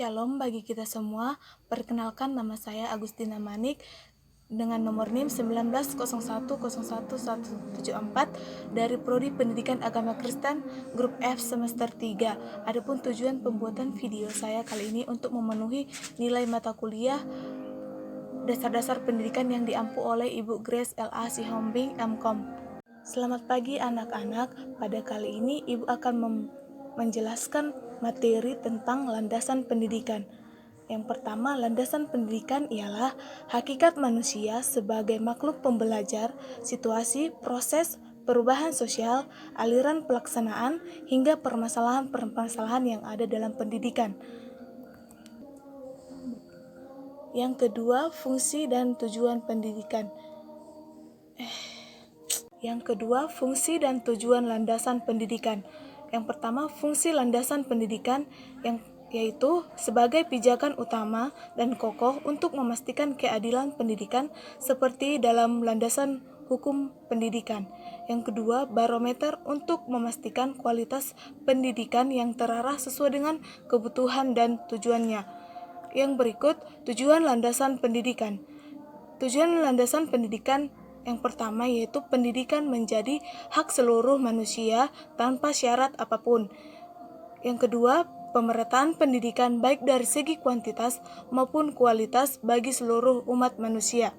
Shalom bagi kita semua. Perkenalkan, nama saya Agustina Manik dengan nomor NIM 1901011174 dari Prodi Pendidikan Agama Kristen Grup F semester 3. Adapun tujuan pembuatan video saya kali ini untuk memenuhi nilai mata kuliah dasar-dasar pendidikan yang diampu oleh Ibu Grace L.A. Sihombing MKom. Selamat pagi anak-anak. Pada kali ini Ibu akan menjelaskan materi tentang landasan pendidikan. Yang pertama, landasan pendidikan ialah hakikat manusia sebagai makhluk pembelajar, situasi, proses, perubahan sosial, aliran pelaksanaan, hingga permasalahan-permasalahan yang ada dalam pendidikan. Yang kedua, fungsi dan tujuan pendidikan. Fungsi dan tujuan landasan pendidikan. Yang pertama, fungsi landasan pendidikan yaitu sebagai pijakan utama dan kokoh untuk memastikan keadilan pendidikan seperti dalam landasan hukum pendidikan. Yang kedua, barometer untuk memastikan kualitas pendidikan yang terarah sesuai dengan kebutuhan dan tujuannya. Yang berikut, tujuan landasan pendidikan. Tujuan landasan pendidikan yang pertama yaitu pendidikan menjadi hak seluruh manusia tanpa syarat apapun. Yang kedua, pemerataan pendidikan baik dari segi kuantitas maupun kualitas bagi seluruh umat manusia.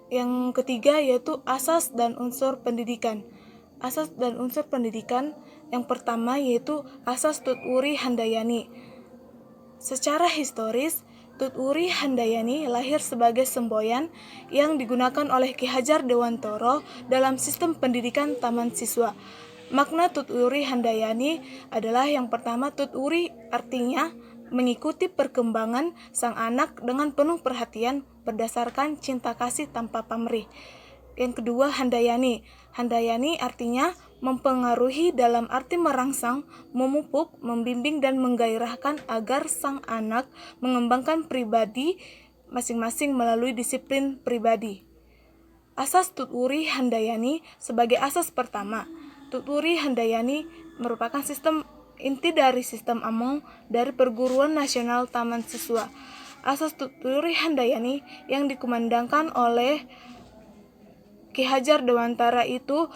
Yang ketiga yaitu asas dan unsur pendidikan. Asas dan unsur pendidikan yang pertama yaitu asas Tut Wuri Handayani. Secara historis, Tut Wuri Handayani lahir sebagai semboyan yang digunakan oleh Ki Hajar Dewantoro dalam sistem pendidikan taman siswa. Makna Tut Wuri Handayani adalah yang pertama, Tut Wuri artinya mengikuti perkembangan sang anak dengan penuh perhatian berdasarkan cinta kasih tanpa pamrih. Yang kedua, Handayani. Handayani artinya mempengaruhi dalam arti merangsang, memupuk, membimbing, dan menggairahkan agar sang anak mengembangkan pribadi masing-masing melalui disiplin pribadi. Asas Tut Wuri Handayani sebagai asas pertama. Tut Wuri Handayani merupakan sistem inti dari sistem Among dari Perguruan Nasional Taman Siswa. Asas Tut Wuri Handayani yang dikumandangkan oleh Ki Hajar Dewantara itu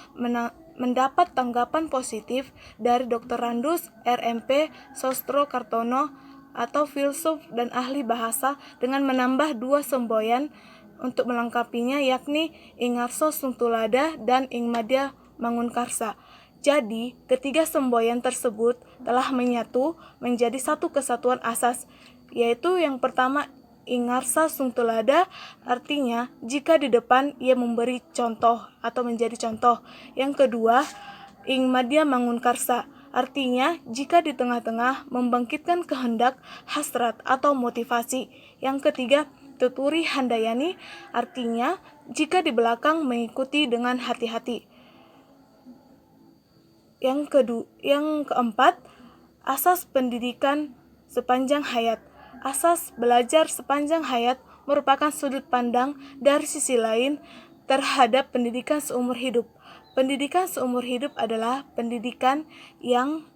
mendapat tanggapan positif dari Dr. Randus RMP Sostro Kartono atau filsuf dan ahli bahasa dengan menambah dua semboyan untuk melengkapinya, yakni Ingarso Sungtulada dan Ingmadya Mangunkarsa. Jadi, ketiga semboyan tersebut telah menyatu menjadi satu kesatuan asas, yaitu yang pertama Ingarsa Sungtulada artinya jika di depan ia memberi contoh atau menjadi contoh. Yang kedua, Ingmadya Mangunkarsa artinya jika di tengah-tengah membangkitkan kehendak, hasrat atau motivasi. Yang ketiga, Tut Wuri Handayani artinya jika di belakang mengikuti dengan hati-hati. Yang keempat, asas pendidikan sepanjang hayat. Asas belajar sepanjang hayat merupakan sudut pandang dari sisi lain terhadap pendidikan seumur hidup. Pendidikan seumur hidup adalah pendidikan yang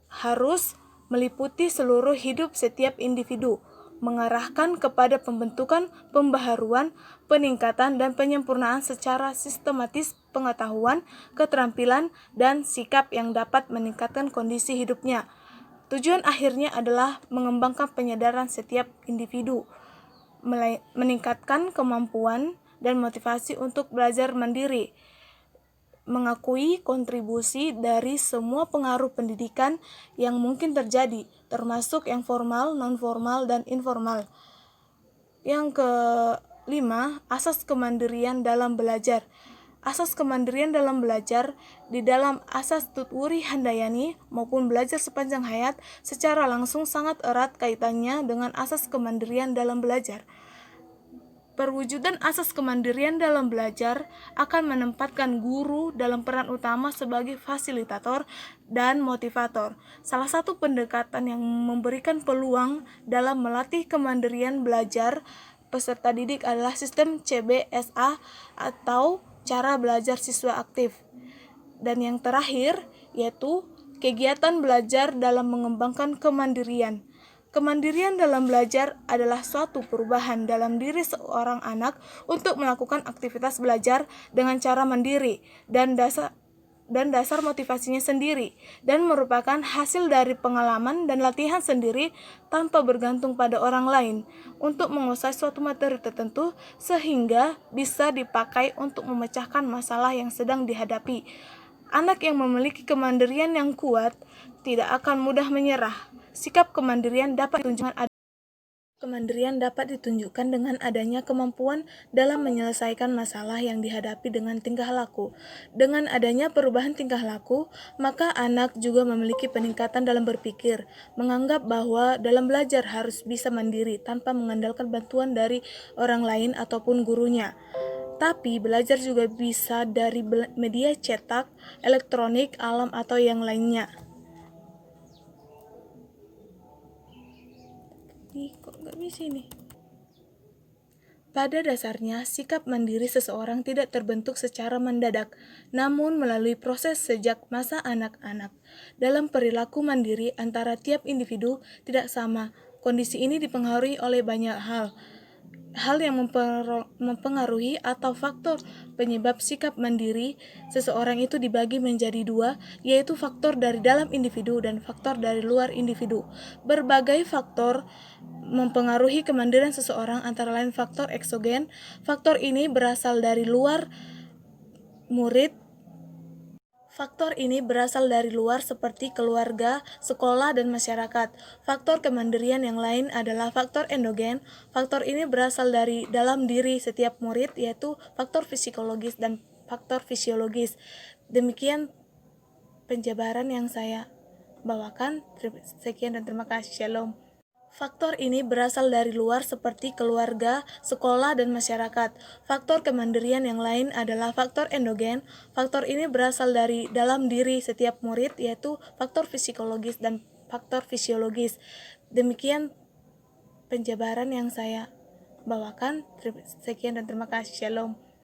harus meliputi seluruh hidup setiap individu, mengarahkan kepada pembentukan, pembaharuan, peningkatan, dan penyempurnaan secara sistematis pengetahuan, keterampilan, dan sikap yang dapat meningkatkan kondisi hidupnya. Tujuan akhirnya adalah mengembangkan penyadaran setiap individu, meningkatkan kemampuan dan motivasi untuk belajar mandiri, mengakui kontribusi dari semua pengaruh pendidikan yang mungkin terjadi, termasuk yang formal, non-formal, dan informal. Yang kelima, asas kemandirian dalam belajar. Asas kemandirian dalam belajar di dalam asas Tut Wuri Handayani maupun belajar sepanjang hayat secara langsung sangat erat kaitannya dengan asas kemandirian dalam belajar. Perwujudan asas kemandirian dalam belajar akan menempatkan guru dalam peran utama sebagai fasilitator dan motivator. Salah satu pendekatan yang memberikan peluang dalam melatih kemandirian belajar peserta didik adalah sistem CBSA atau cara belajar siswa aktif. Dan yang terakhir yaitu kegiatan belajar dalam mengembangkan kemandirian. Kemandirian dalam belajar adalah suatu perubahan dalam diri seorang anak untuk melakukan aktivitas belajar dengan cara mandiri dan dasar motivasinya sendiri, dan merupakan hasil dari pengalaman dan latihan sendiri tanpa bergantung pada orang lain untuk menguasai suatu materi tertentu sehingga bisa dipakai untuk memecahkan masalah yang sedang dihadapi. Anak yang memiliki kemandirian yang kuat tidak akan mudah menyerah. Sikap kemandirian dapat ditunjukkan dengan adanya kemampuan dalam menyelesaikan masalah yang dihadapi dengan tingkah laku. Dengan adanya perubahan tingkah laku, maka anak juga memiliki peningkatan dalam berpikir, menganggap bahwa dalam belajar harus bisa mandiri tanpa mengandalkan bantuan dari orang lain ataupun gurunya. Tapi belajar juga bisa dari media cetak, elektronik, alam, atau yang lainnya. Kok nggak bisa ini? Pada dasarnya, sikap mandiri seseorang tidak terbentuk secara mendadak, namun melalui proses sejak masa anak-anak. Dalam perilaku mandiri antara tiap individu tidak sama. Kondisi ini dipengaruhi oleh banyak hal yang mempengaruhi atau faktor penyebab sikap mandiri seseorang itu dibagi menjadi dua, yaitu faktor dari dalam individu dan faktor dari luar individu. Berbagai faktor mempengaruhi kemandirian seseorang, antara lain faktor eksogen. Faktor ini berasal dari luar seperti keluarga, sekolah, dan masyarakat. Faktor kemandirian yang lain adalah faktor endogen. Faktor ini berasal dari dalam diri setiap murid, yaitu faktor psikologis dan faktor fisiologis. Demikian penjabaran yang saya bawakan. Sekian dan terima kasih. Shalom. Faktor ini berasal dari luar seperti keluarga, sekolah, dan masyarakat. Faktor kemandirian yang lain adalah faktor endogen. Faktor ini berasal dari dalam diri setiap murid, yaitu faktor psikologis dan faktor fisiologis. Demikian penjabaran yang saya bawakan. Sekian dan terima kasih. Shalom.